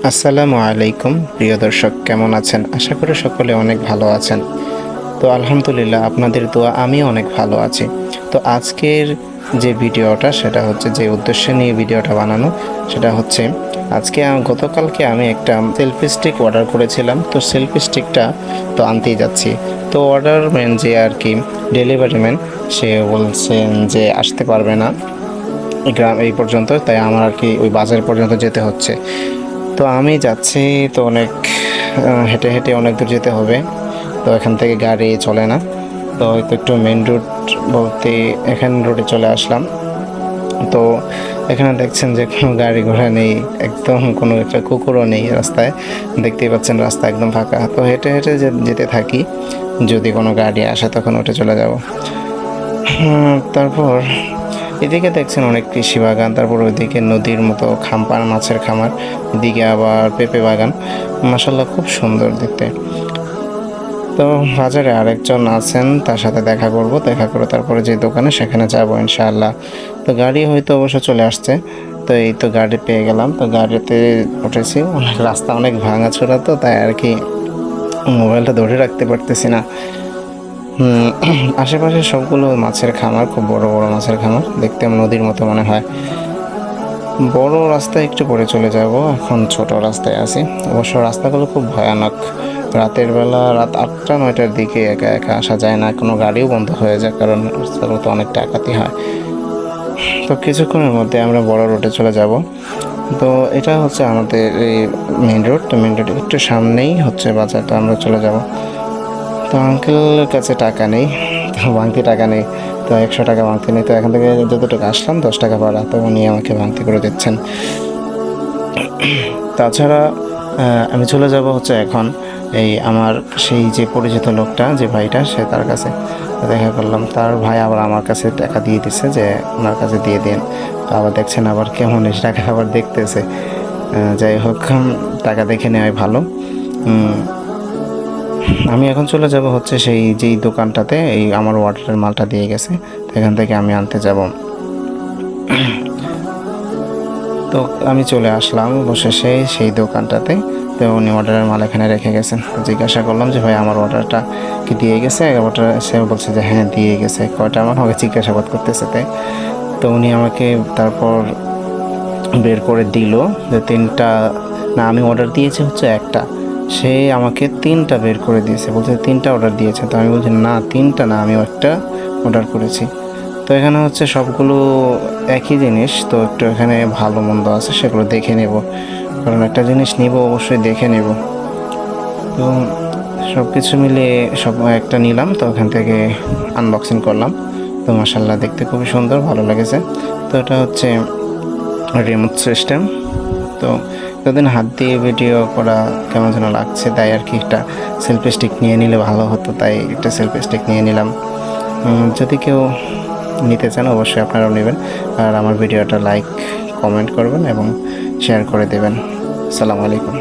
আসসালামু আলাইকুম প্রিয় দর্শক, কেমন আছেন? আশা করি সকলে অনেক ভালো আছেন। তো আলহামদুলিল্লাহ, আপনাদের দোয়া আমিও অনেক ভালো আছি। তো আজকের যে ভিডিওটা, সেটা হচ্ছে যে উদ্দেশ্যে নিয়ে ভিডিওটা বানানো, সেটা হচ্ছে গতকালকে আমি একটা সেলফি স্টিক অর্ডার করেছিলাম। তো সেলফি স্টিকটা তো আনতেই যাচ্ছি। তো অর্ডার ম্যান যে আর কি ডেলিভারি ম্যান, সে বলছেন যে আসতে পারবে না এই পর্যন্ত, তাই আমার আর কি ওই বাজার পর্যন্ত যেতে হচ্ছে। তো আমি যাচ্ছি, তো অনেক হেঁটে হেঁটে অনেক দূর যেতে হবে। তো এখান থেকে গাড়ি চলে না। তো হয়তো একটু মেন রোড বলতে এখান রোডে চলে আসলাম। তো এখানে দেখছেন যে কোনো গাড়ি ঘোড়া নেই, একদম কোনো একটা কুকুরও নেই রাস্তায়। দেখতেই পাচ্ছেন রাস্তা একদম ফাঁকা। তো হেঁটে হেঁটে যেতে থাকি, যদি কোনো গাড়ি আসে তখন উঠে চলে যাব। তারপর এদিকে দেখছেন অনেক কৃষি বাগান, তারপর ওইদিকে নদীর মতো খাম্পার মাছের খামার, এদিকে আবার পেঁপে বাগান। মাশাল্লাহ, খুব সুন্দর দেখতে। তো বাজারে আরেকজন আছেন, তার সাথে দেখা করব, দেখা করে তারপরে যে দোকানে সেখানে যাব ইনশাআল্লাহ। তো গাড়ি হয়তো অবশ্য চলে আসছে। তো এই তো গাড়ি পেয়ে গেলাম, তো গাড়িতে উঠেছি। রাস্তা অনেক ভাঙাচোরা, তো তাই আর কি মোবাইলটা ধরে রাখতে পারতেছি না। আশেপাশে সবগুলো মাছের খামার, খুব বড় বড় মাছের খামার, দেখতে নদীর মতো মনে হয়। বড় রাস্তায় একটু পরে চলে যাব, এখন ছোট রাস্তায় আছি। অবশ্য রাস্তাগুলো খুব ভয়ানক। রাতের বেলা রাত 8টা-9টার দিকে একা একা আসা যায় না, কোনো গাড়িও বন্ধ হয়ে যায়, কারণ রাস্তাগুলো তো অনেক ডাকাতি হয়। তো কিছুক্ষণের মধ্যে আমরা বড় রোডে চলে যাব। তো এটা হচ্ছে আমাদের এই মেন রোড। তো মেন রোডের একটু সামনেই হচ্ছে বাজারটা, আমরা চলে যাব। তো আঙ্কেলের কাছে টাকা নেই, তো ভাঙতি টাকা নেই। তো 100 টাকা ভাঙতি নেই। তো এখান থেকে যতটুকু আসলাম 10 টাকা ভাড়া, তো উনি আমাকে ভাঙতি করে দিচ্ছেন। তাছাড়া আমি চলে যাব হচ্ছে এখন এই আমার সেই যে পরিচিত লোকটা, যে ভাইটা, সে তার কাছে দেখা করলাম। তার ভাই আবার আমার কাছে টাকা দিয়ে দিচ্ছে যে ওনার কাছে দিয়ে দিন। তো আবার দেখছেন আবার কেমন এসে টাকা আবার দেখতেছে। যাই হোক, টাকা দেখে নেওয়াই ভালো। আমি এখন চলে যাব হচ্ছে সেই যেই দোকানটাতে এই আমার ওয়াটারের মালটা দিয়ে গেছে, তো এখান থেকে আমি আনতে যাব। তো আমি চলে আসলাম বসে সেই দোকানটাতে। তো উনি অর্ডারের মাল এখানে রেখে গেছেন। তো জিজ্ঞাসা করলাম যে ভাই, আমার অর্ডারটা কি দিয়ে গেছে? অর্ডার সে বলছে যে হ্যাঁ দিয়ে গেছে। কয়টা আমার আমাকে জিজ্ঞাসাবাদ করতেছে। তাই তো উনি আমাকে তারপর বের করে দিল যে 3টা না, আমি অর্ডার দিয়েছি হচ্ছে একটা, সে আমাকে 3টা বের করে দিয়েছে, বলছে 3টা অর্ডার দিয়েছে। তো আমি বলছি না, 3টা না, আমি একটা অর্ডার করেছি। তো এখানে হচ্ছে সবগুলো একই জিনিস, তো একটু এখানে ভালো মন্দ আছে, সেগুলো দেখে নেব, কারণ একটা জিনিস নিব অবশ্যই দেখে নেব। তো সব কিছু মিলে সব একটা নিলাম, তো ওখান থেকে আনবক্সিং করলাম। তো মাশাল্লাহ, দেখতে খুবই সুন্দর, ভালো লেগেছে। তো এটা হচ্ছে রিমোট সিস্টেম। তো এতদিন হাত দিয়ে ভিডিও করা কেমন যেন লাগছে, তাই আর কি একটা সেলফি স্টিক নিয়ে নিলে ভালো হতো, তাই একটা সেলফি স্টিক নিয়ে নিলাম। যদি কেউ নিতে চান অবশ্যই আপনারাও নেবেন, আর আমার ভিডিওটা লাইক কমেন্ট করবেন এবং শেয়ার করে দেবেন। আসসালামু আলাইকুম।